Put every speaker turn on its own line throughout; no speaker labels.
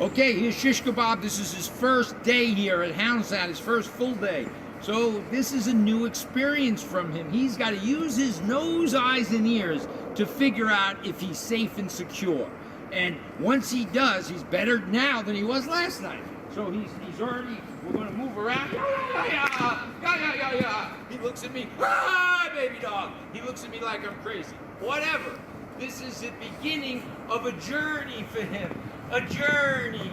Okay, here's Shishkabob. This is his first day here at Hounds, his first full day. So this is a new experience from him. He's got to use his nose, eyes, and ears to figure out if he's safe and secure. And once he does, he's better now than he was last night. So he's already, we're going to move around. He looks at me, baby dog. He looks at me like I'm crazy. Whatever. This is the beginning of a journey for him. A journey.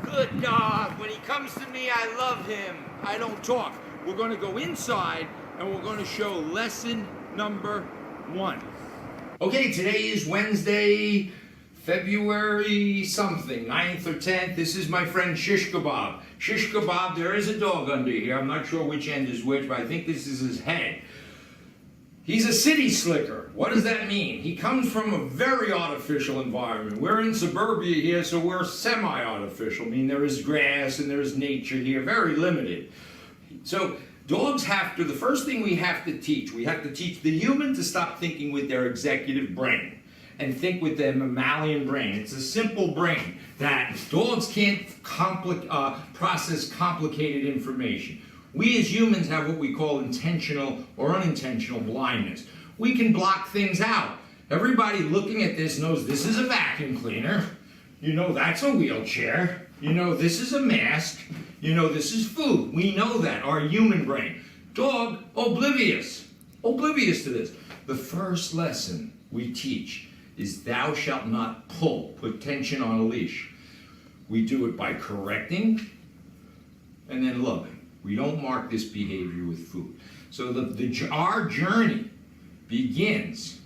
Good dog. When he comes to me, I love him. I don't talk. We're going to go inside and we're going to show lesson number 1. Okay, today is Wednesday, February something, 9th or 10th. This is my friend Shishkabob. Shishkabob, there is a dog under here. I'm not sure which end is which, but I think this is his head. He's a city slicker. What does that mean? He comes from a very artificial environment. We're in suburbia here, so we're semi-artificial. I mean, there is grass and there is nature here, very limited. So dogs have to, the first thing we have to teach the human to stop thinking with their executive brain and think with their mammalian brain. It's a simple brain that dogs can't process complicated information. We as humans have what we call intentional or unintentional blindness. We can block things out. Everybody looking at this knows this is a vacuum cleaner. You know that's a wheelchair. You know this is a mask. You know this is food. We know that, our human brain. Dog, oblivious to this. The first lesson we teach is thou shalt not pull, put tension on a leash. We do it by correcting and then loving. We don't mark this behavior with food. So our journey begins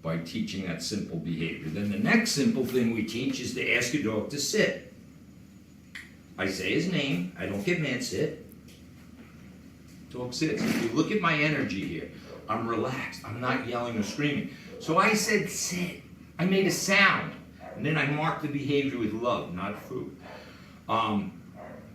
by teaching that simple behavior. Then the next simple thing we teach is to ask a dog to sit. I say his name. I don't get mad, sit. Dog sits. If you look at my energy here, I'm relaxed. I'm not yelling or screaming. So I said sit. I made a sound. And then I marked the behavior with love, not food.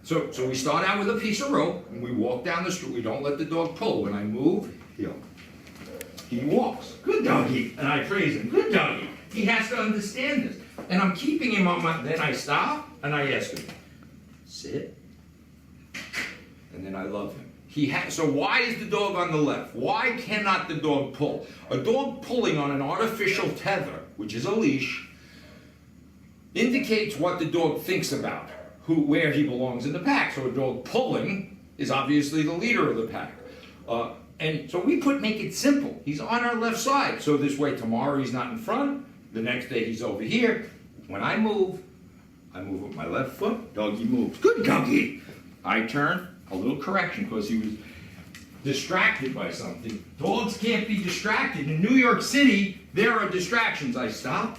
So we start out with a piece of rope, and we walk down the street. We don't let the dog pull. When I move, he walks. Good doggy. And I praise him. Good doggy. He has to understand this. And I'm keeping him on my, then I stop, and I ask him, sit. And then I love him. So why is the dog on the left? Why cannot the dog pull? A dog pulling on an artificial tether, which is a leash, indicates what the dog thinks about. Where he belongs in the pack. So a dog pulling is obviously the leader of the pack. And so we make it simple. He's on our left side. So this way tomorrow he's not in front. The next day he's over here. When I move with my left foot, doggy moves. Good doggy. I turn, a little correction because he was distracted by something. Dogs can't be distracted. In New York City, there are distractions. I stop.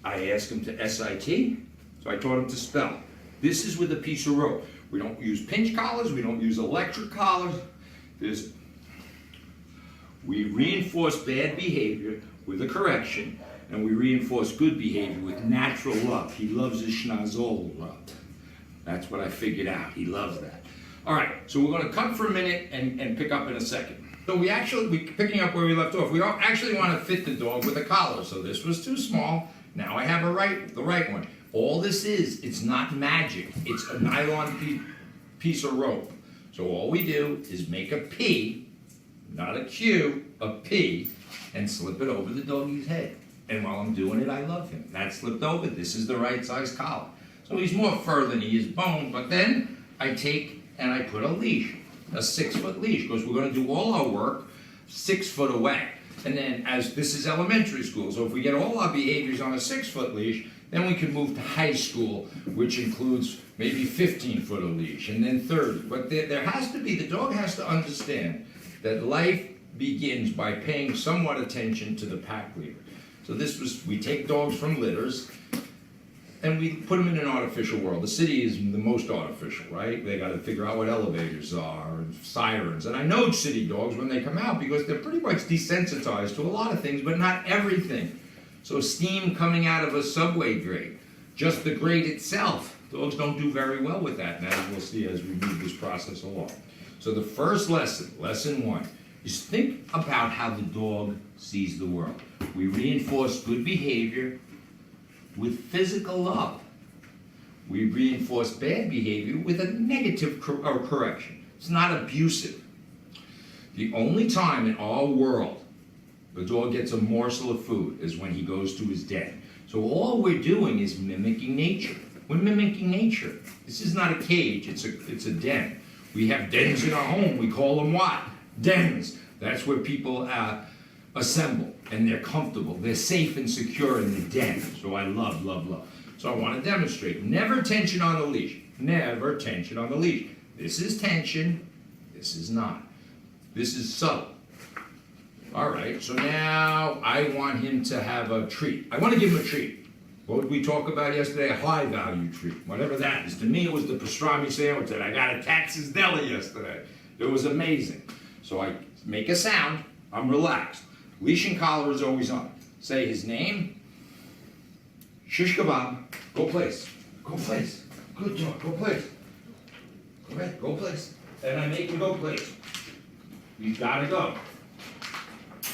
I ask him to SIT. So I taught him to spell. This is with a piece of rope. We don't use pinch collars. We don't use electric collars. We reinforce bad behavior with a correction, and we reinforce good behavior with natural love. He loves his schnozzle rubbed. That's what I figured out. He loves that. All right, so we're going to cut for a minute and pick up in a second. So we're picking up where we left off. We actually want to fit the dog with a collar. So this was too small. Now I have the right one. All this is, it's not magic. It's a nylon piece of rope. So all we do is make a P, not a Q, a P, and slip it over the doggy's head. And while I'm doing it, I love him. That's slipped over. This is the right size collar. So he's more fur than he is bone, but then I take and I put a leash, a 6-foot leash, because we're going to do all our work 6 foot away. And then as this is elementary school, so if we get all our behaviors on a 6-foot leash, then we can move to high school, which includes maybe 15-foot of leash, and then 30. But there has to be, the dog has to understand that life begins by paying somewhat attention to the pack leader. So we take dogs from litters, and we put them in an artificial world. The city is the most artificial, right? They got to figure out what elevators are, and sirens. And I know city dogs when they come out because they're pretty much desensitized to a lot of things, but not everything. So steam coming out of a subway grate, just the grate itself, dogs don't do very well with that, and as we'll see as we move this process along. So the first lesson, lesson 1, is think about how the dog sees the world. We reinforce good behavior with physical love. We reinforce bad behavior with a negative correction. It's not abusive. The only time in our world the dog gets a morsel of food is when he goes to his den. So all we're doing is mimicking nature. We're mimicking nature. This is not a cage, it's a den. We have dens in our home. We call them what? Dens. That's where people assemble, and they're comfortable. They're safe and secure in the den. So I love, love, love. So I want to demonstrate. Never tension on the leash. Never tension on the leash. This is tension. This is not. This is subtle. All right, so now I want him to have a treat. I want to give him a treat. What did we talk about yesterday? A high-value treat, whatever that is. To me, it was the pastrami sandwich that I got at Texas Deli yesterday. It was amazing. So I make a sound. I'm relaxed. Leash and collar is always on. Say his name. Shishkabob. Go place. Go place. Good dog. Go place. Go ahead. Go place. And I make him go place. You gotta go.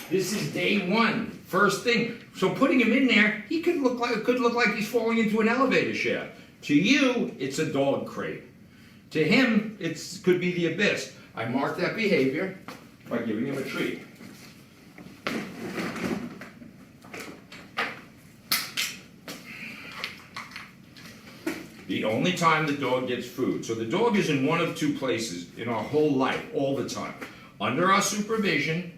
This is day one, first thing. So putting him in there, he could look like he's falling into an elevator shaft. To you, it's a dog crate. To him, it could be the abyss. I mark that behavior by giving him a treat. The only time the dog gets food. So the dog is in one of two places in our whole life, all the time. Under our supervision,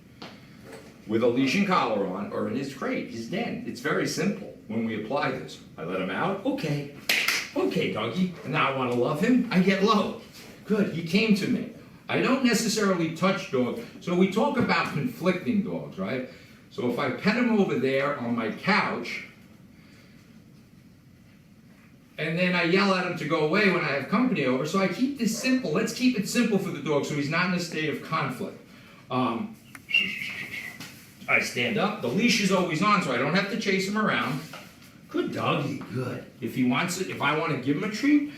with a leash and collar on, or in his crate, his den. It's very simple when we apply this. I let him out. Okay. Okay, doggy. And now I want to love him. I get low. Good. He came to me. I don't necessarily touch dogs. So we talk about conflicting dogs, right? So if I pet him over there on my couch, and then I yell at him to go away when I have company over, so I keep this simple. Let's keep it simple for the dog so he's not in a state of conflict. I stand up, the leash is always on, so I don't have to chase him around. Good doggy, good. If he wants it, if I want to give him a treat,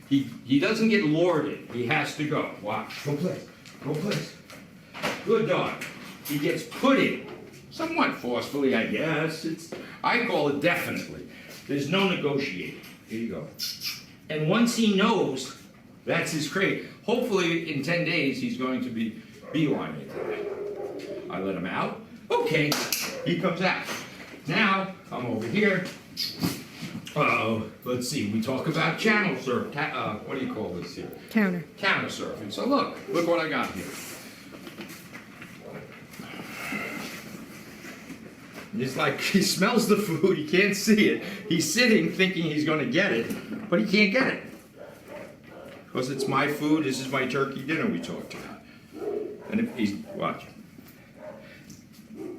he doesn't get lorded. He has to go. Watch. Go place. Go place. Good dog. He gets put in, somewhat forcefully, I guess. I call it definitely. There's no negotiating. Here you go. And once he knows that's his crate, hopefully in 10 days he's going to be beelining it. I let him out. Okay, he comes out. Now, I'm over here. Let's see, we talk about channel surf. What do you call this here?
Counter.
Counter surfing. So look what I got here. It's like he smells the food, he can't see it. He's sitting thinking he's going to get it, but he can't get it. Because it's my food, this is my turkey dinner we talked about. And if he's, watch.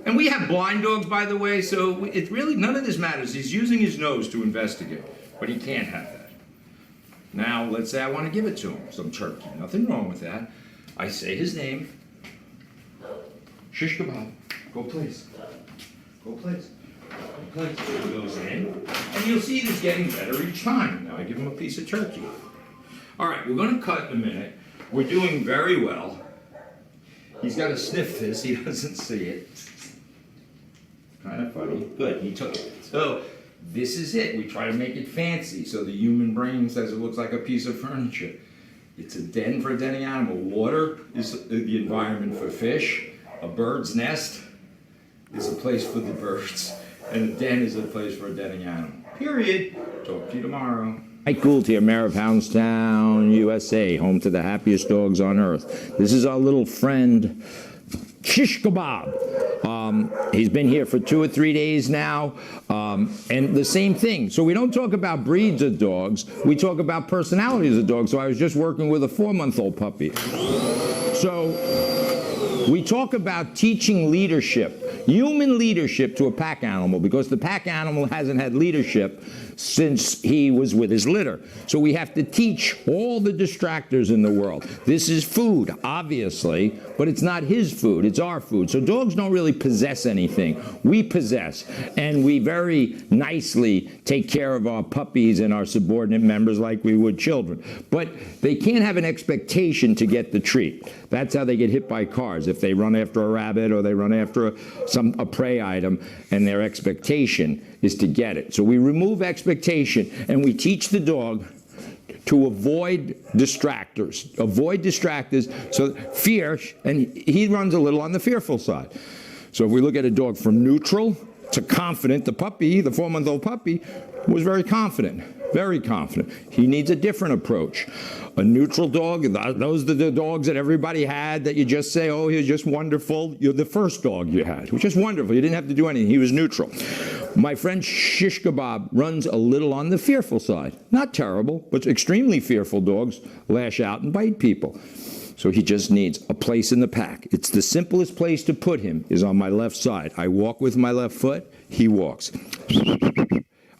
And we have blind dogs, by the way, so it really, none of this matters. He's using his nose to investigate, but he can't have that. Now, let's say I want to give it to him, some turkey. Nothing wrong with that. I say his name. Shishkabob. Go place. Go place. Go place. He goes in. And you'll see this getting better each time. Now I give him a piece of turkey. All right, we're going to cut in a minute. We're doing very well. He's got to sniff this. He doesn't see it. Kind of funny. Good, he took it. So this is it. We try to make it fancy so the human brain says it looks like a piece of furniture. It's a den for a denning animal. Water is the environment for fish. A bird's nest is a place for the birds. And a den is a place for a denning animal. Period. Talk to you tomorrow. Mike Gould here, Mayor of Houndstown, USA, home to the happiest dogs on earth. This is our little friend, Shishkabob. He's been here for 2 or 3 days now, and the same thing. So we don't talk about breeds of dogs, we talk about personalities of dogs. So I was just working with a 4-month-old puppy. So we talk about teaching leadership, human leadership to a pack animal, because the pack animal hasn't had leadership since he was with his litter. So we have to teach all the distractors in the world. This is food, obviously, but it's not his food, it's our food. So dogs don't really possess anything. We possess, and we very nicely take care of our puppies and our subordinate members like we would children. But they can't have an expectation to get the treat. That's how they get hit by cars. If they run after a rabbit or they run after a prey item, and their expectation is to get it. So we remove expectation and we teach the dog
to avoid distractors. Avoid distractors, so fear, and he runs a little on the fearful side. So if we look at a dog from neutral to confident, the puppy, the 4-month-old puppy, was very confident. Very confident. He needs a different approach. A neutral dog, those are the dogs that everybody had that you just say, oh, he was just wonderful. You're the first dog you had. He was just wonderful. You didn't have to do anything. He was neutral. My friend Shishkabob runs a little on the fearful side. Not terrible, but extremely fearful dogs lash out and bite people. So he just needs a place in the pack. It's the simplest place to put him is on my left side. I walk with my left foot, he walks.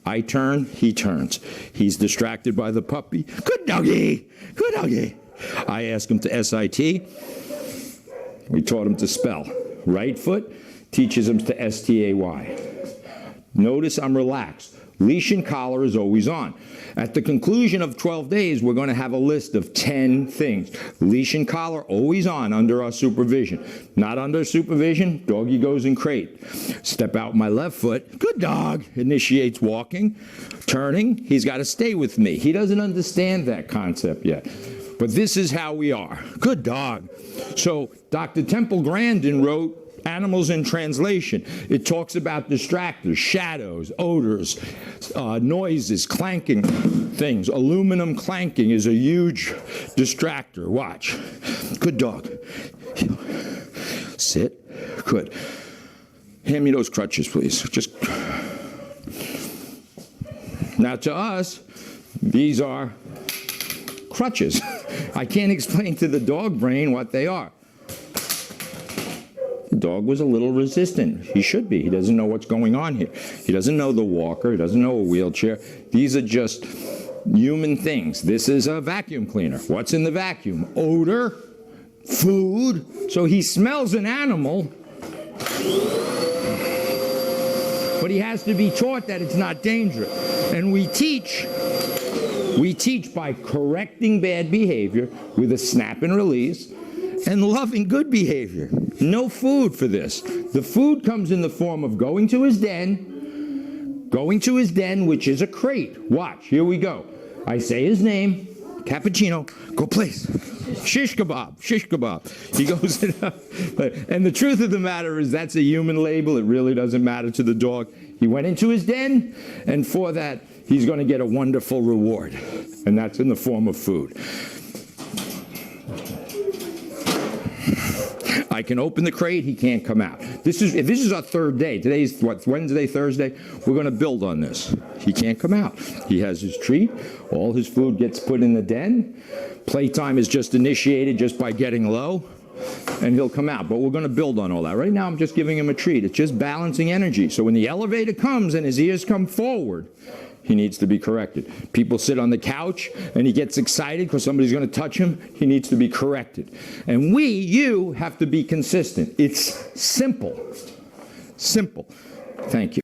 I turn, he turns. He's distracted by the puppy. Good doggy, good doggy. I ask him to SIT. We taught him to spell. Right foot teaches him to STAY. Notice I'm relaxed. Leash and collar is always on. At the conclusion of 12 days, we're going to have a list of 10 things. Leash and collar always on under our supervision. Not under supervision, doggy goes in crate. Step out my left foot, good dog, initiates walking, turning, he's got to stay with me. He doesn't understand that concept yet. But this is how we are. Good dog. So Dr. Temple Grandin wrote Animals in Translation. It talks about distractors, shadows, odors, noises, clanking things. Aluminum clanking is a huge distractor. Watch. Good dog. Sit. Good. Hand me those crutches, please. Just. Now to us, these are crutches. I can't explain to the dog brain what they are. The dog was a little resistant. He should be. He doesn't know what's going on here. He doesn't know the walker. He doesn't know a wheelchair. These are just human things. This is a vacuum cleaner. What's in the vacuum? Odor, food. So he smells an animal, but he has to be taught that it's not dangerous. And we teach by correcting bad behavior with a snap and release, and loving good behavior. No food for this. The food comes in the form of going to his den, which is a crate. Watch, here we go. I say his name, Cappuccino, go place. Shishkabob, Shishkabob. He goes in, and the truth of the matter is that's a human label. It really doesn't matter to the dog. He went into his den, and for that, he's going to get a wonderful reward. And that's in the form of food. I can open the crate, he can't come out. This is our third day. Today's what, Wednesday, Thursday? We're going to build on this. He can't come out. He has his treat. All his food gets put in the den. Playtime is just initiated just by getting low, and he'll come out. But we're going to build on all that. Right now, I'm just giving him a treat. It's just balancing energy. So when the elevator comes and his ears come forward, he needs to be corrected. People sit on the couch and he gets excited because somebody's going to touch him. He needs to be corrected. And you have to be consistent. It's simple. Simple. Thank you.